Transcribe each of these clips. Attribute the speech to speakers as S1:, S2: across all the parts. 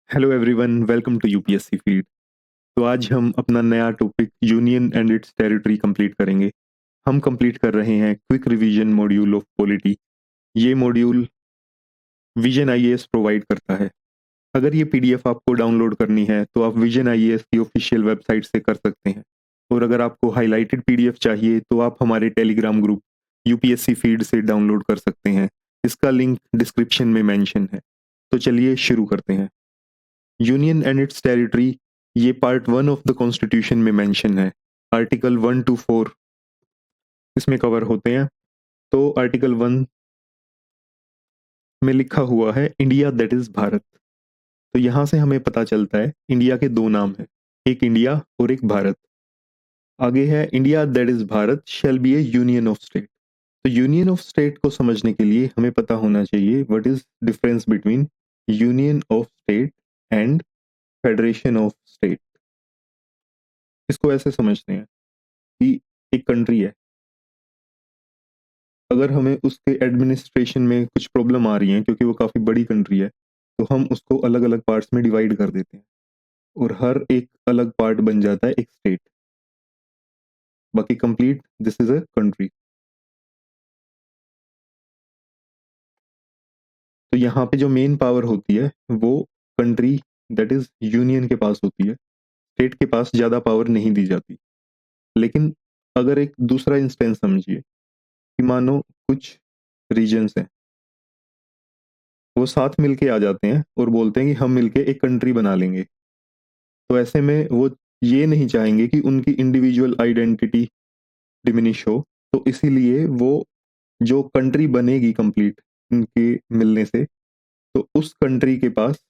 S1: Hello everyone, welcome to UPSC feed. तो आज हम अपना नया topic union and its territory complete करेंगे। हम कंप्लीट कर रहे हैं quick revision module of polity. ये मॉड्यूल विजन आईएएस प्रोवाइड करता है। अगर ये पीडीएफ आपको डाउनलोड करनी है तो आप विजन आईएएस की ऑफिशियल वेबसाइट से कर सकते हैं। और अगर आपको हाईलाइटेड पीडीएफ चाहिए तो आप हमारे टेलीग्राम ग्रुप यूपीएससी फीड से डाउनलोड कर सकते हैं। इसका लिंक डिस्क्रिप्शन में मेंशन है। तो चलिए शुरू करते हैं। यूनियन एंड इट्स टेरिटरी ये पार्ट 1 ऑफ द कॉन्स्टिट्यूशन में मेंशन है। आर्टिकल 1 to 4 इसमें कवर होते हैं। तो आर्टिकल 1 में लिखा हुआ है इंडिया दैट इज भारत। तो यहाँ से हमें पता चलता है इंडिया के दो नाम है, एक इंडिया और एक भारत। आगे है India that is Bharat shall be A union of state. तो यूनियन ऑफ स्टेट को समझने के लिए हमें पता होना चाहिए what is difference between union of state and federation of state. इसको ऐसे समझते हैं कि एक कंट्री है, अगर हमें उसके एडमिनिस्ट्रेशन में कुछ प्रॉब्लम आ रही है क्योंकि वो काफ़ी बड़ी कंट्री है, तो हम उसको अलग अलग पार्ट्स में डिवाइड कर देते हैं और हर एक अलग पार्ट बन जाता है एक स्टेट। बाकी complete this is a country. तो यहाँ पे जो मेन पावर होती है वो कंट्री दैट इज यूनियन के पास होती है। स्टेट के पास ज़्यादा पावर नहीं दी जाती। लेकिन अगर एक दूसरा इंस्टेंस समझिए कि मानो कुछ रीजन्स हैं, वो साथ मिलके आ जाते हैं और बोलते हैं कि हम मिलके एक कंट्री बना लेंगे। तो ऐसे में वो ये नहीं चाहेंगे कि उनकी इंडिविजुअल आइडेंटिटी डिमिनिश हो। तो इसीलिए वो जो कंट्री बनेगी कंप्लीट इनके मिलने से, तो उस कंट्री के पास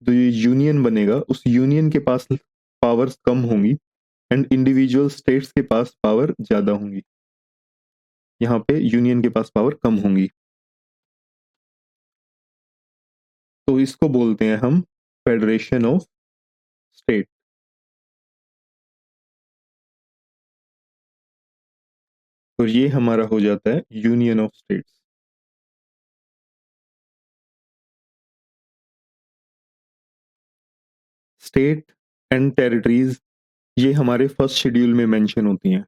S1: जो ये यूनियन बनेगा उस यूनियन के पास पावर्स कम होंगी एंड इंडिविजुअल स्टेट्स के पास पावर ज़्यादा होंगी। यहाँ पे यूनियन के पास पावर कम होंगी। तो इसको बोलते हैं हम फेडरेशन ऑफ स्टेट। और ये हमारा हो जाता है union of states. State and territories ये हमारे फर्स्ट शेड्यूल में मेंशन होती हैं।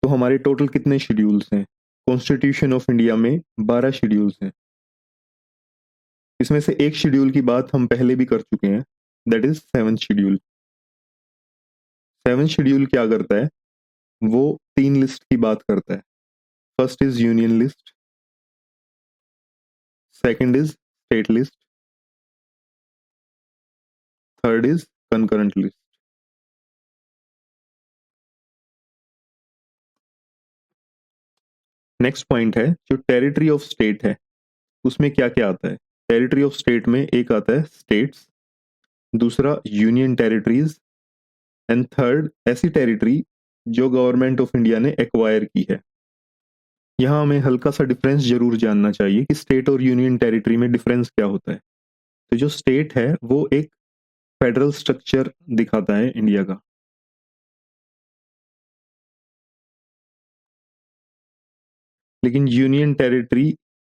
S1: तो हमारे टोटल कितने शेड्यूल्स हैं? कॉन्स्टिट्यूशन ऑफ इंडिया में 12 शेड्यूल्स हैं। इसमें से एक शेड्यूल की बात हम पहले भी कर चुके हैं, that is seventh schedule. Seventh schedule क्या करता है? वो तीन लिस्ट की बात करता है। First is union list, second is state list, third is concurrent list. Next point है जो टेरिटरी ऑफ स्टेट है, उसमें क्या क्या आता है? टेरिटरी ऑफ स्टेट में एक आता है स्टेट्स, दूसरा यूनियन टेरिटरीज एंड थर्ड ऐसी टेरिटरी जो गवर्नमेंट ऑफ इंडिया ने एक्वायर की है। यहाँ हमें हल्का सा डिफरेंस जरूर जानना चाहिए कि स्टेट और यूनियन टेरिटरी में डिफरेंस क्या होता है। तो जो स्टेट है वो एक फेडरल स्ट्रक्चर दिखाता है इंडिया का। लेकिन union territory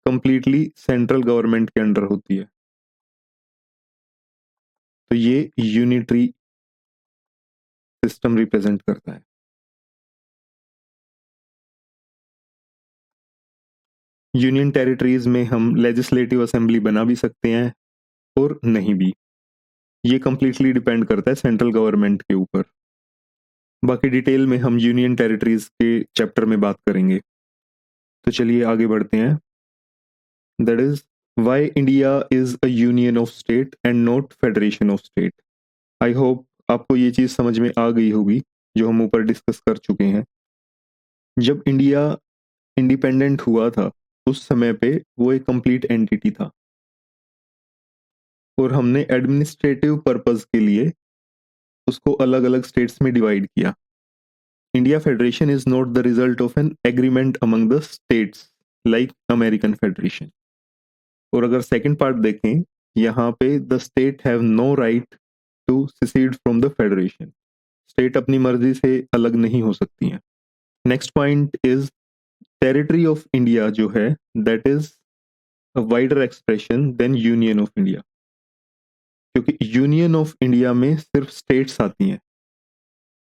S1: completely central government के अंडर होती है। तो ये यूनिटरी सिस्टम रिप्रेजेंट करता है। यूनियन टेरिटरीज में हम लेजिस्लेटिव असेंबली बना भी सकते हैं और नहीं भी। ये कंप्लीटली डिपेंड करता है सेंट्रल गवर्नमेंट के ऊपर। बाकी डिटेल में हम यूनियन टेरिटरीज के चैप्टर में बात करेंगे। तो चलिए आगे बढ़ते हैं। That is why India is a union of state and not federation of state. I hope आपको ये चीज़ समझ में आ गई होगी जो हम ऊपर डिस्कस कर चुके हैं। जब इंडिया इंडिपेंडेंट हुआ था उस समय पे वो एक कंप्लीट एंटिटी था और हमने एडमिनिस्ट्रेटिव पर्पस के लिए उसको अलग अलग स्टेट्स में डिवाइड किया। India federation is not the result of an agreement among the states like American federation. और अगर सेकंड पार्ट देखें, यहाँ पे the state have no right to secede from the federation. State अपनी मर्जी से अलग नहीं हो सकती हैं। Next point is territory of India जो है that is a wider expression than union of India, क्योंकि यूनियन ऑफ इंडिया में सिर्फ स्टेट्स आती हैं,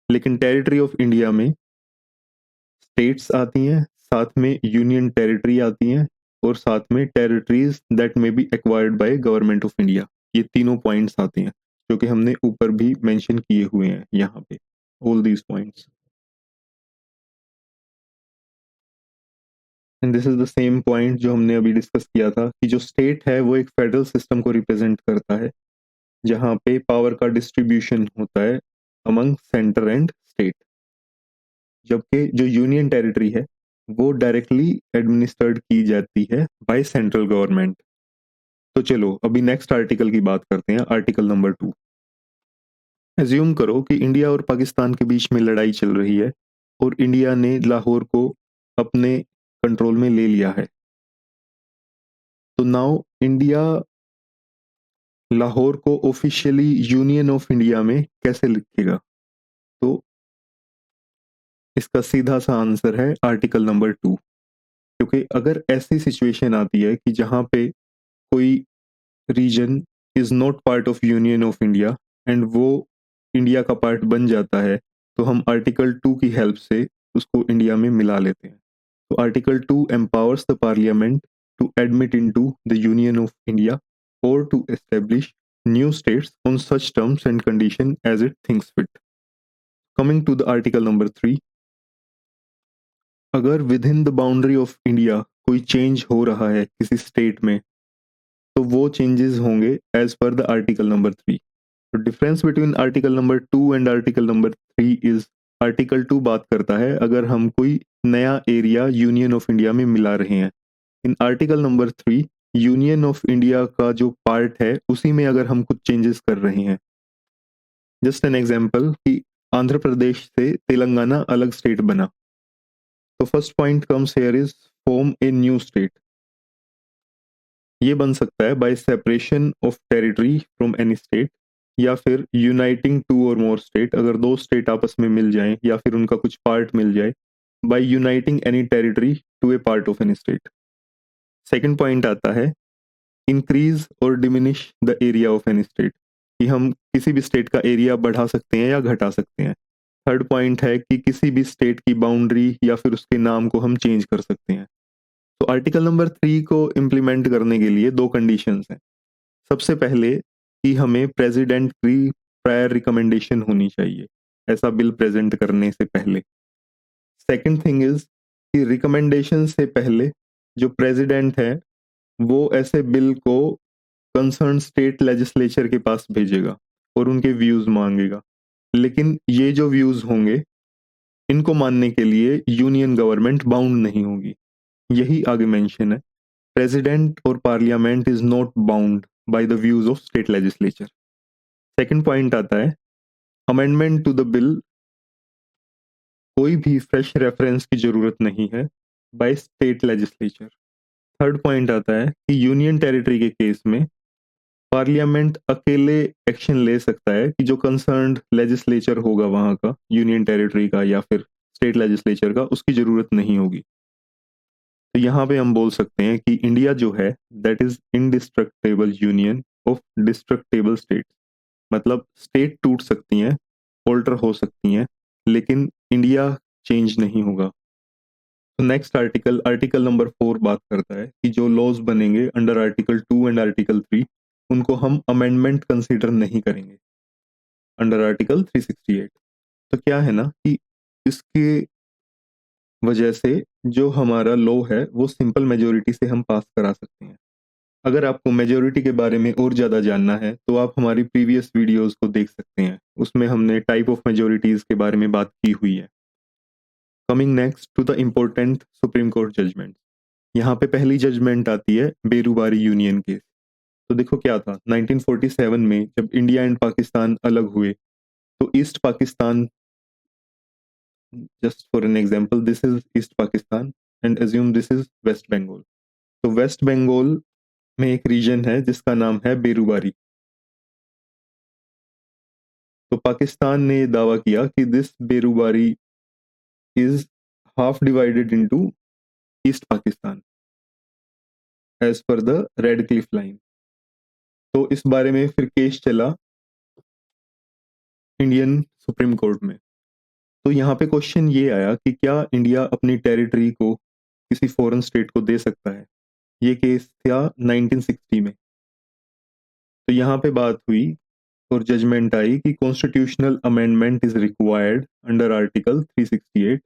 S1: लेकिन टेरिटरी ऑफ इंडिया में स्टेट्स आती हैं, साथ में यूनियन टेरिटरी आती हैं, और साथ में territories that may be acquired by government of India. ये तीनों पॉइंट्स आते हैं जो कि हमने ऊपर भी मेंशन किए हुए हैं यहाँ पे, all these points. And this is the same point जो हमने अभी डिस्कस किया था कि जो स्टेट है वो एक फेडरल सिस्टम को रिप्रेजेंट करता है, जहाँ पे पावर का डिस्ट्रीब्यूशन होता है अमंग सेंटर एंड स्टेट, जबकि जो यूनियन टेरिटरी है वो डायरेक्टली एडमिनिस्टर्ड की जाती है बाय सेंट्रल गवर्नमेंट। तो चलो अभी नेक्स्ट आर्टिकल की बात करते हैं, आर्टिकल नंबर 2। एज्यूम करो कि इंडिया और पाकिस्तान के बीच में लड़ाई चल रही है और इंडिया ने लाहौर को अपने कंट्रोल में ले लिया है। तो नाउ इंडिया लाहौर को ऑफिशियली यूनियन ऑफ इंडिया में कैसे लिखेगा? तो इसका सीधा सा आंसर है आर्टिकल नंबर 2, क्योंकि अगर ऐसी सिचुएशन आती है कि जहां पे कोई region is not part of union of India and वो इंडिया का पार्ट बन जाता है, तो हम आर्टिकल 2 की हेल्प से उसको इंडिया में मिला लेते हैं। तो article 2 empowers the parliament to admit into the union of India or to establish new states on such terms and condition as it thinks fit. Coming to the article number 3, अगर with in the boundary of India कोई change हो रहा है किसी state में, तो वो changes होंगे as per the article number 3। तो difference between article number 2 and article number 3 is, article 2 बात करता है अगर हम कोई नया एरिया यूनियन ऑफ इंडिया में मिला रहे हैं। In article number 3 union of India का जो पार्ट है उसी में अगर हम कुछ चेंजेस कर रहे हैं। जस्ट एन एग्जांपल कि आंध्र प्रदेश से तेलंगाना अलग स्टेट बना, तो first point comes here is form a new state. ये बन सकता है bye separation of territory from any state, या फिर यूनाइटिंग टू और मोर स्टेट, अगर दो स्टेट आपस में मिल जाएं या फिर उनका कुछ पार्ट मिल जाए, by uniting any territory to a part of any state. Second point आता है इंक्रीज और diminish the area of any state, कि हम किसी भी स्टेट का एरिया बढ़ा सकते हैं या घटा सकते हैं। थर्ड पॉइंट है कि किसी भी स्टेट की बाउंड्री या फिर उसके नाम को हम चेंज कर सकते हैं। तो आर्टिकल नंबर 3 को इम्प्लीमेंट करने के लिए दो कंडीशंस हैं। सबसे पहले कि हमें प्रेसिडेंट की प्रायर रिकमेंडेशन होनी चाहिए ऐसा बिल प्रेजेंट करने से पहले। सेकंड थिंग इज कि रिकमेंडेशन से पहले जो प्रेसिडेंट है वो ऐसे बिल को कंसर्न स्टेट लेजिस्लेचर के पास भेजेगा और उनके व्यूज मांगेगा, लेकिन ये जो व्यूज होंगे इनको मानने के लिए यूनियन गवर्नमेंट बाउंड नहीं होगी। यही आगे मेंशन है, प्रेसिडेंट और parliament is not bound by the views of state legislature. Second point आता है अमेंडमेंट टू द बिल, कोई भी फ्रेश रेफरेंस की जरूरत नहीं है by state legislature. Third point आता है कि यूनियन टेरिटरी के केस में पार्लियामेंट अकेले एक्शन ले सकता है कि जो कंसर्न्ड लेजिस्लेचर होगा वहां का, यूनियन टेरिटरी का या फिर स्टेट लेजिस्लेचर का, उसकी जरूरत नहीं होगी। तो यहाँ पे हम बोल सकते हैं कि इंडिया जो है that is indestructible union of destructible state, मतलब स्टेट टूट सकती हैं, ऑल्टर हो सकती हैं, लेकिन इंडिया चेंज नहीं होगा। तो नेक्स्ट आर्टिकल, आर्टिकल नंबर 4 बात करता है कि जो लॉज बनेंगे अंडर आर्टिकल 2 एंड आर्टिकल 3 उनको हम अमेंडमेंट कंसीडर नहीं करेंगे अंडर आर्टिकल 368। तो क्या है ना कि इसके वजह से जो हमारा लॉ है वो सिंपल मेजोरिटी से हम पास करा सकते हैं। अगर आपको मेजोरिटी के बारे में और ज़्यादा जानना है तो आप हमारी प्रीवियस वीडियोस को देख सकते हैं, उसमें हमने टाइप ऑफ मेजोरिटीज के बारे में बात की हुई है। Coming next to the important supreme court judgement, यहाँ पे पहली जजमेंट आती है बेरूबारी यूनियन केस। तो देखो क्या था 1947 में जब इंडिया एंड पाकिस्तान अलग हुए, तो East Pakistan, just for an example this is East Pakistan and assume this is West Bengal. तो वेस्ट बंगाल में एक रीजन है जिसका नाम है बेरूबारी। तो पाकिस्तान ने ये दावा किया कि this Berubari is half divided into East Pakistan. As per the Radcliffe line. तो इस बारे में फिर केस चला इंडियन सुप्रीम कोर्ट में। तो यहाँ पे क्वेश्चन ये आया कि क्या इंडिया अपनी टेरिटरी को किसी फॉरेन स्टेट को दे सकता है। ये केस था 1960 में। तो यहाँ पे बात हुई और जजमेंट आई कि constitutional amendment is required under article 368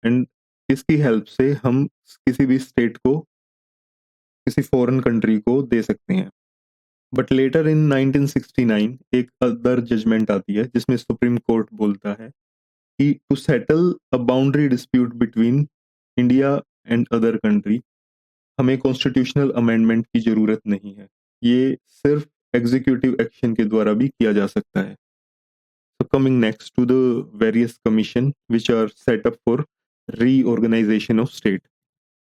S1: and इसकी हेल्प से हम किसी भी स्टेट को किसी फॉरेन कंट्री को दे सकते हैं। बट लेटर इन 1969 एक अदर जजमेंट आती है जिसमें सुप्रीम कोर्ट बोलता है कि to settle a boundary dispute between India and other country हमें कॉन्स्टिट्यूशनल अमेंडमेंट की जरूरत नहीं है, ये सिर्फ एग्जीक्यूटिव एक्शन के द्वारा भी किया जा सकता है। So coming next to the various commission which are set up for reorganization of state।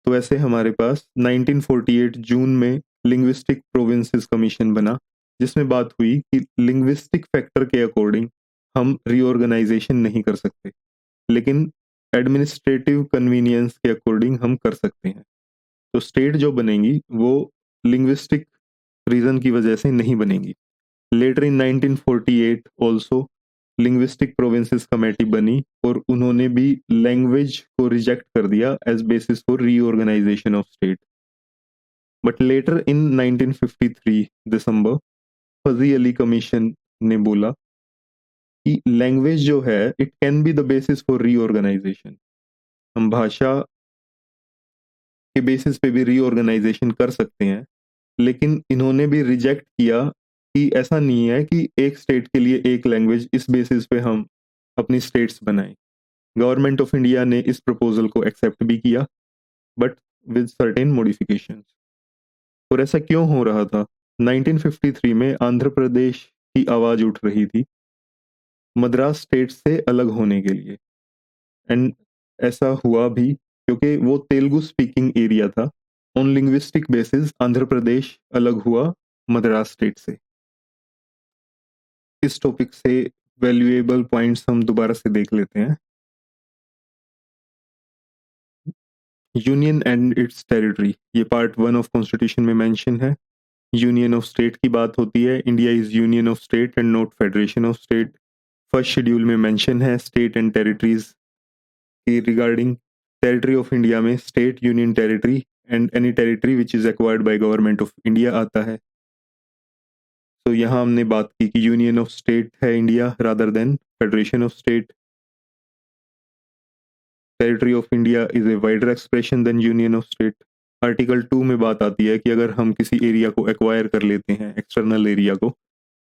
S1: तो ऐसे हमारे पास 1948 जून में लिंग्विस्टिक प्रोविंसेस कमीशन बना जिसमें बात हुई कि लिंग्विस्टिक फैक्टर के अकॉर्डिंग हम रीऑर्गेनाइजेशन नहीं कर सकते, लेकिन एडमिनिस्ट्रेटिव कन्वीनियंस के अकॉर्डिंग हम कर सकते हैं। तो स्टेट जो बनेंगी वो लिंग्विस्टिक रीजन की वजह से नहीं बनेंगी। Later in 1948 also linguistic provinces committee बनी और उन्होंने भी लैंग्वेज को रिजेक्ट कर दिया as basis for reorganisation of state. But later in 1953 दिसंबर फजी अली कमीशन ने बोला कि लैंग्वेज जो है it can be the basis for reorganisation, हम भाषा के बेसिस पे भी रीऑर्गेनाइजेशन कर सकते हैं। लेकिन इन्होंने भी रिजेक्ट किया कि ऐसा नहीं है कि एक स्टेट के लिए एक लैंग्वेज इस बेसिस पे हम अपनी स्टेट्स बनाएं। गवर्नमेंट ऑफ इंडिया ने इस प्रपोजल को एक्सेप्ट भी किया बट विद सर्टेन मॉडिफिकेशंस। और ऐसा क्यों हो रहा था? 1953 में आंध्र प्रदेश की आवाज उठ रही थी मद्रास स्टेट से अलग होने के लिए एंड ऐसा हुआ भी क्योंकि वो तेलुगु स्पीकिंग एरिया था। On linguistic basis Andhra Pradesh अलग हुआ मद्रास स्टेट से। इस टॉपिक से वैल्यूएबल पॉइंट्स हम दोबारा से देख लेते हैं। यूनियन एंड इट्स टेरिटरी, ये पार्ट 1 ऑफ कॉन्स्टिट्यूशन में मेंशन है। यूनियन ऑफ स्टेट की बात होती है, India is union of state and not federation of state. First schedule में मेंशन है स्टेट एंड टेरिटरीज की रिगार्डिंग। टेरिटरी ऑफ इंडिया में state, union territory and any territory which is acquired by government of India आता है। तो यहाँ हमने बात की कि यूनियन ऑफ स्टेट है India rather than federation of state. Territory of India is a wider expression than union of state. Article 2 में बात आती है कि अगर हम किसी एरिया को एक्वायर कर लेते हैं, एक्सटर्नल एरिया को,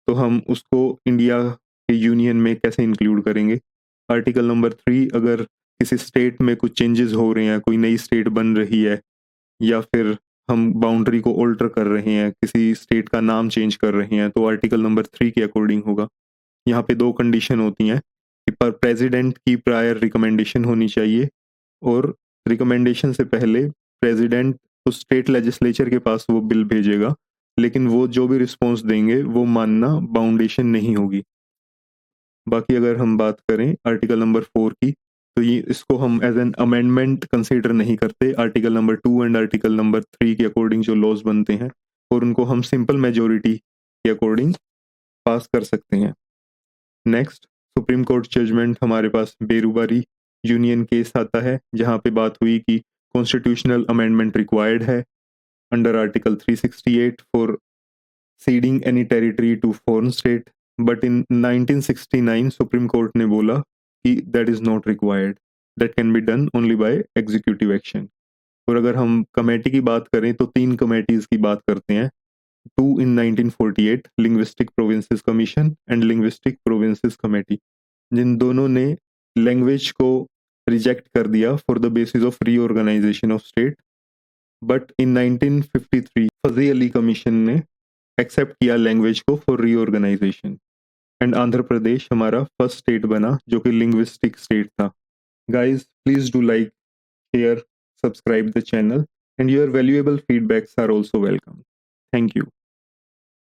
S1: तो हम उसको इंडिया के यूनियन में कैसे इंक्लूड करेंगे। आर्टिकल नंबर 3, अगर किसी स्टेट में कुछ चेंजेस हो रहे हैं, कोई नई स्टेट बन रही है या फिर हम बाउंड्री को ऑल्टर कर रहे हैं, किसी स्टेट का नाम चेंज कर रहे हैं, तो आर्टिकल नंबर 3 के अकॉर्डिंग होगा। यहाँ पे 2 कंडीशन होती हैं कि पर प्रेसिडेंट की प्रायर रिकमेंडेशन होनी चाहिए और रिकमेंडेशन से पहले प्रेसिडेंट उस स्टेट लेजिस्लेचर के पास वो बिल भेजेगा, लेकिन वो जो भी रिस्पॉन्स देंगे वो मानना बाउंडेशन नहीं होगी। बाकी अगर हम बात करें आर्टिकल नंबर 4 की, तो ये इसको हम एज एन अमेंडमेंट कंसीडर नहीं करते। Article number 2 and article number 3 के अकॉर्डिंग जो लॉज बनते हैं और उनको हम सिंपल मेजोरिटी के अकॉर्डिंग पास कर सकते हैं। नेक्स्ट, सुप्रीम कोर्ट जजमेंट हमारे पास बेरुबारी यूनियन केस आता है जहां पे बात हुई कि कॉन्स्टिट्यूशनल अमेंडमेंट रिक्वायर्ड है under article 368 for ceding any territory to foreign state, but in 1969 supreme court ने बोला कि that is not required, that can be done only by executive action. और अगर हम कमेटी की बात करें तो 3 कमेटीज की बात करते हैं। 2 in 1948 linguistic provinces commission and linguistic provinces committee, जिन दोनों ने लैंग्वेज को रिजेक्ट कर दिया for the basis of reorganisation of state. But in 1953 Fazl Ali commission ने एक्सेप्ट किया लैंग्वेज को for reorganisation and Andhra Pradesh हमारा फर्स्ट स्टेट बना जो कि लिंग्विस्टिक स्टेट था। Guys please do like, share, subscribe the channel and your valuable feedbacks are also welcome. Thank you.